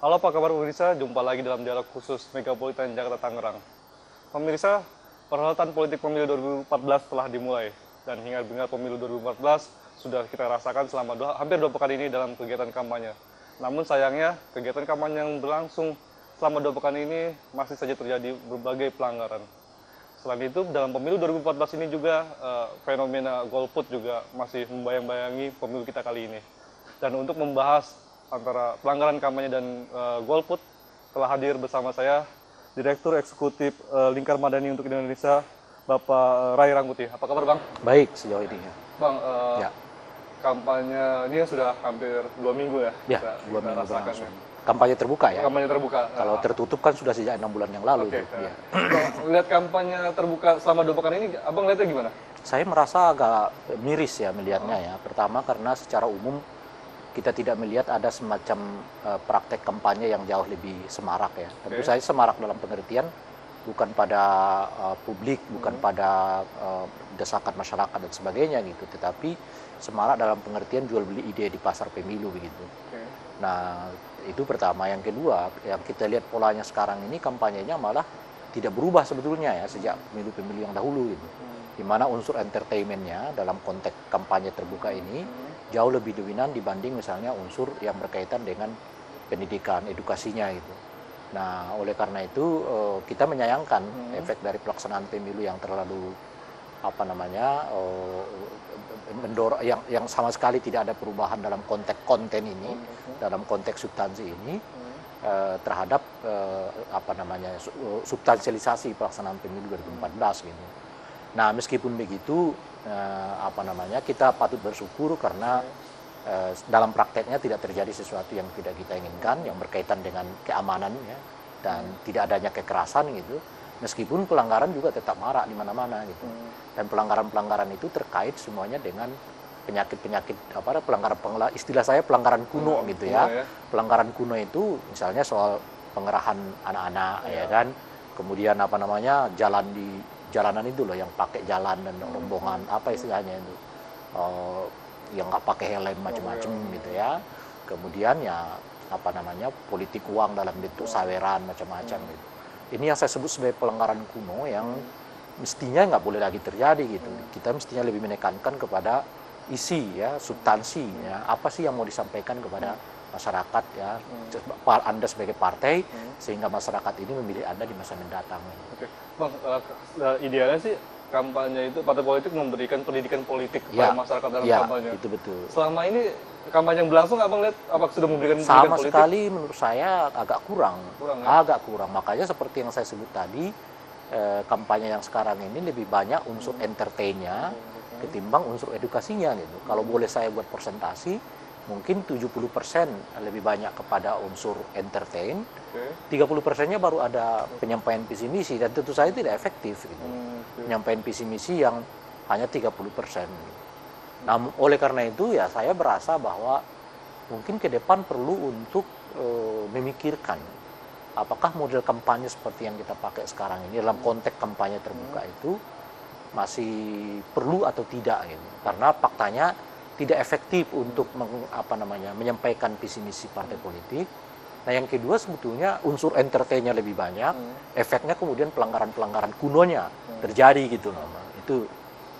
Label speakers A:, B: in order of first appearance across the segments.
A: Halo, apa kabar pemirsa? Jumpa lagi dalam dialog khusus Megapolitan Jakarta Tangerang. Pemirsa, perhelatan politik pemilu 2014 telah dimulai dan hingar-bingar pemilu 2014 sudah kita rasakan selama hampir 2 pekan ini dalam kegiatan kampanye. Namun sayangnya, kegiatan kampanye yang berlangsung selama 2 pekan ini masih saja terjadi berbagai pelanggaran. Selain itu, dalam pemilu 2014 ini juga fenomena golput juga masih membayang-bayangi pemilu kita kali ini. Dan untuk membahas antara pelanggaran kampanye dan golput, telah hadir bersama saya Direktur Eksekutif Lingkar Madani untuk Indonesia, Bapak Ray Rangkuti. Apa kabar, Bang?
B: Baik sejauh ini ya.
A: Bang,
B: Ya.
A: kampanye ini sudah hampir 2 minggu ya?
B: Ya,
A: kita
B: 2 minggu
A: rasakan
B: berlangsung.
A: ya.
B: Kampanye terbuka ya.
A: Kampanye terbuka.
B: Kalau tertutup kan sudah sejak 6 bulan yang lalu.
A: Oke.
B: Itu. Ya.
A: Bang, lihat kampanye terbuka selama 2 pekan ini, Abang lihatnya gimana?
B: Saya merasa agak miris ya melihatnya ya. Pertama karena secara umum kita tidak melihat ada semacam praktek kampanye yang jauh lebih semarak ya. Tentu saya semarak dalam pengertian bukan pada publik, bukan pada desakan masyarakat dan sebagainya gitu, tetapi semarak dalam pengertian jual beli ide di pasar pemilu begitu. Nah, itu pertama. Yang kedua, yang kita lihat polanya sekarang ini kampanyenya malah tidak berubah sebetulnya ya sejak pemilu-pemilu yang dahulu gitu. Di mana unsur entertainmentnya dalam konteks kampanye terbuka ini jauh lebih dominan dibanding misalnya unsur yang berkaitan dengan pendidikan, edukasinya gitu. Nah, oleh karena itu kita menyayangkan efek dari pelaksanaan pemilu yang terlalu mendorong yang sama sekali tidak ada perubahan dalam konteks konten ini, dalam konteks substansi ini terhadap substansialisasi pelaksanaan pemilu 2014 gitu. Nah, meskipun begitu kita patut bersyukur karena dalam prakteknya tidak terjadi sesuatu yang tidak kita inginkan yang berkaitan dengan keamanan ya, dan tidak adanya kekerasan gitu. Meskipun pelanggaran juga tetap marak di mana-mana gitu. Dan pelanggaran-pelanggaran itu terkait semuanya dengan penyakit-penyakit istilah saya pelanggaran kuno gitu ya. Pelanggaran kuno itu misalnya soal pengerahan anak-anak ya kan. Kemudian jalan di jalanan itu loh yang pakai jalan dan rombongan apa istilahnya itu. Yang nggak pakai helm macam-macam gitu ya. Kemudian ya politik uang dalam bentuk saweran macam-macam gitu. Ini yang saya sebut sebagai pelanggaran kuno yang mestinya nggak boleh lagi terjadi gitu. Kita mestinya lebih menekankan kepada isi ya, substansi ya, apa sih yang mau disampaikan kepada masyarakat ya, Anda sebagai partai sehingga masyarakat ini memilih Anda di masa mendatang.
A: Oke, Bang, idealnya sih kampanye itu partai politik memberikan pendidikan politik kepada masyarakat dalam kampanye.
B: Itu betul.
A: Selama ini kampanye yang berlangsung, Abang lihat apakah sudah memberikan pendidikan
B: sama
A: politik?
B: sekali menurut saya agak kurang
A: ya?
B: Agak kurang. Makanya seperti yang saya sebut tadi, kampanye yang sekarang ini lebih banyak unsur entertainnya ketimbang unsur edukasinya gitu. Kalau boleh saya buat persentasi, mungkin 70% lebih banyak kepada unsur entertain, 30%-nya baru ada penyampaian visi misi, dan tentu saja tidak efektif gitu. Penyampaian visi misi yang hanya 30%. Nah, oleh karena itu ya saya berasa bahwa mungkin ke depan perlu untuk memikirkan apakah model kampanye seperti yang kita pakai sekarang ini dalam konteks kampanye terbuka itu masih perlu atau tidak gitu. Karena faktanya tidak efektif untuk menyampaikan visi misi partai politik. Nah, yang kedua sebetulnya unsur entertainnya lebih banyak, efeknya kemudian pelanggaran-pelanggaran kunonya terjadi gitu loh. Itu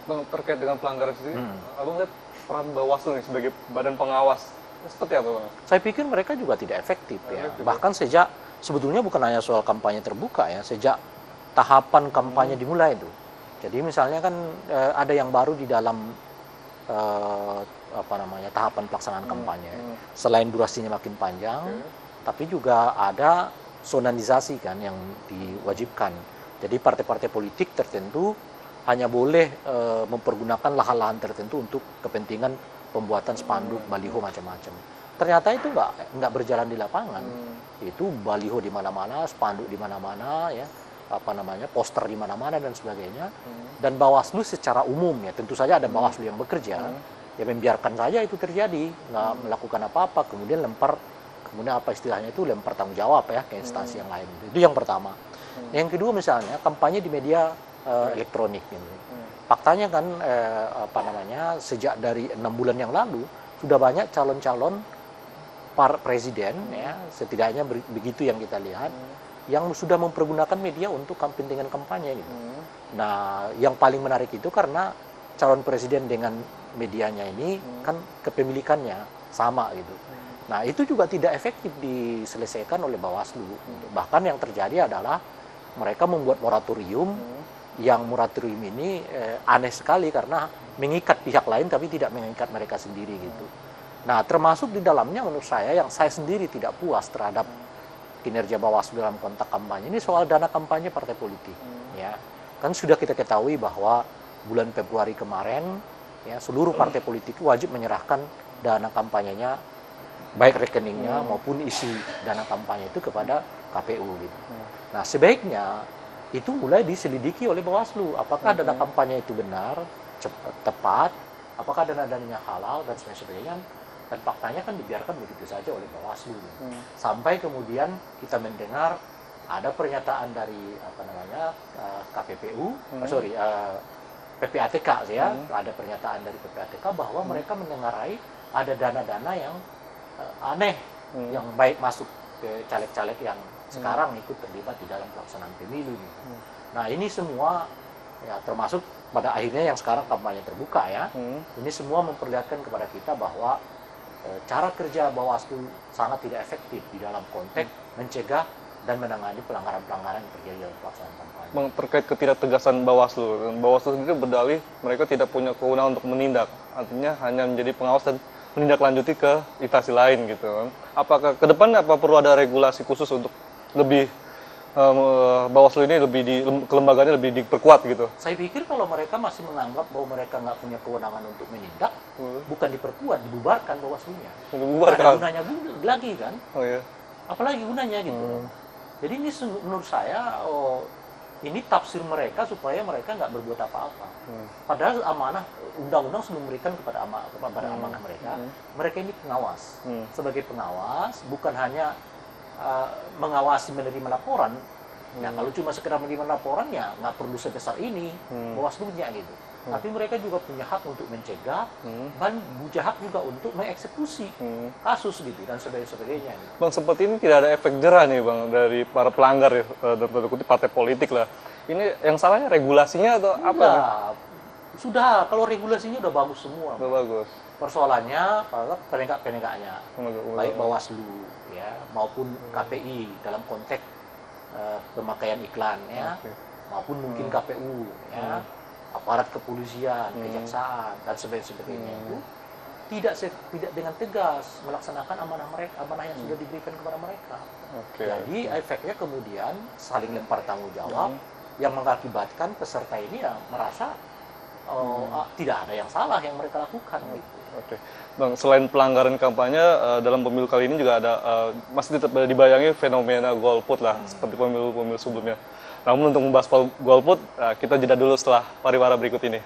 A: Bang, terkait dengan pelanggaran sendiri, Abang lihat peran Bawaslu nih sebagai badan pengawas seperti apa, Bang?
B: Saya pikir mereka juga tidak efektif ya. Bahkan sebetulnya bukan hanya soal kampanye terbuka ya, sejak tahapan kampanye dimulai itu. Jadi misalnya kan ada yang baru di dalam tahapan pelaksanaan kampanye. Selain durasinya makin panjang, tapi juga ada sonanisasi kan yang diwajibkan. Jadi partai-partai politik tertentu hanya boleh mempergunakan lahan-lahan tertentu untuk kepentingan pembuatan spanduk, baliho macam-macam. Ternyata itu nggak berjalan di lapangan. Itu baliho di mana-mana, spanduk di mana-mana ya. Poster di mana-mana dan sebagainya. Dan Bawaslu secara umum ya, tentu saja ada Bawaslu yang bekerja, ya membiarkan saja itu terjadi, nggak melakukan apa-apa, kemudian lempar tanggung jawab ya ke instansi yang lain. Itu yang pertama. Yang kedua misalnya kampanye di media elektronik gitu. Faktanya kan sejak dari 6 bulan yang lalu sudah banyak calon-calon presiden, ya, setidaknya begitu yang kita lihat, yang sudah mempergunakan media untuk kepentingan kampanye gitu. Nah, yang paling menarik itu karena calon presiden dengan medianya ini kan kepemilikannya sama gitu. Nah, itu juga tidak efektif diselesaikan oleh Bawaslu. Bahkan yang terjadi adalah mereka membuat moratorium, yang moratorium ini aneh sekali karena mengikat pihak lain tapi tidak mengikat mereka sendiri gitu. Nah, termasuk di dalamnya menurut saya yang saya sendiri tidak puas terhadap kinerja Bawaslu dalam konteks kampanye ini soal dana kampanye partai politik. Ya, kan sudah kita ketahui bahwa bulan Februari kemarin ya seluruh partai politik wajib menyerahkan dana kampanyenya, baik rekeningnya maupun isi dana kampanye itu kepada KPU gitu. Nah, sebaiknya itu mulai diselidiki oleh Bawaslu. Apakah dana kampanye itu benar, tepat, apakah dana-dananya halal dan sebagainya. Dan faktanya kan dibiarkan begitu saja oleh Bawaslu. Sampai kemudian kita mendengar ada pernyataan dari KPPU, PPATK ya, ada pernyataan dari PPATK bahwa mereka mendengarai ada dana-dana yang aneh yang baik masuk ke caleg-caleg yang sekarang ikut terlibat di dalam pelaksanaan pemilu. Nah, ini semua ya termasuk pada akhirnya yang sekarang kampanye terbuka ya. Ini semua memperlihatkan kepada kita bahwa cara kerja Bawaslu sangat tidak efektif di dalam konteks mencegah dan menangani pelanggaran-pelanggaran yang terjadi dalam pelaksanaan kampanye.
A: Terkait ketidaktegasan Bawaslu, Bawaslu sendiri berdalih mereka tidak punya kewenangan untuk menindak, artinya hanya menjadi pengawas dan menindaklanjuti ke instansi lain gitu. Apakah ke depan perlu ada regulasi khusus untuk lebih Bawaslu ini kelembagaannya lebih diperkuat gitu?
B: Saya pikir kalau mereka masih menganggap bahwa mereka nggak punya kewenangan untuk menindak, bukan diperkuat, dibubarkan Bawaslunya. Ada gunanya lagi kan?
A: Oh iya.
B: Apalagi gunanya gitu. Jadi ini menurut saya ini tafsir mereka supaya mereka nggak berbuat apa-apa. Padahal amanah undang-undang sudah memberikan kepada amanah mereka. Mereka ini pengawas. Sebagai pengawas bukan hanya mengawasi menerima laporan. Nah, kalau cuma sekedar menerima laporan ya nggak perlu sebesar ini Bawaslu-nya gitu. Tapi mereka juga punya hak untuk mencegah dan punya hak juga untuk mengeksekusi kasus gitu dan sebagainya. Gitu.
A: Bang, seperti ini tidak ada efek jerah nih Bang dari para pelanggar ya, dalam tanda kutip partai politik lah. Ini yang salahnya regulasinya atau apa?
B: Sudah, kalau regulasinya udah bagus semua.
A: Udah bagus.
B: Persoalannya penegak-penegaknya, baik Bawaslu ya maupun KPI dalam konteks pemakaian iklan ya, maupun mungkin KPU ya, aparat kepolisian, kejaksaan dan sebagainya itu tidak dengan tegas melaksanakan amanah yang sudah diberikan kepada mereka. Jadi efeknya kemudian saling lempar tanggung jawab yang mengakibatkan peserta ini ya merasa tidak ada yang salah yang mereka lakukan gitu.
A: Bang, selain pelanggaran kampanye dalam pemilu kali ini juga ada masih tetap dibayangi fenomena golput lah seperti pemilu-pemilu sebelumnya. Namun untuk membahas golput kita jeda dulu setelah pariwara berikut ini.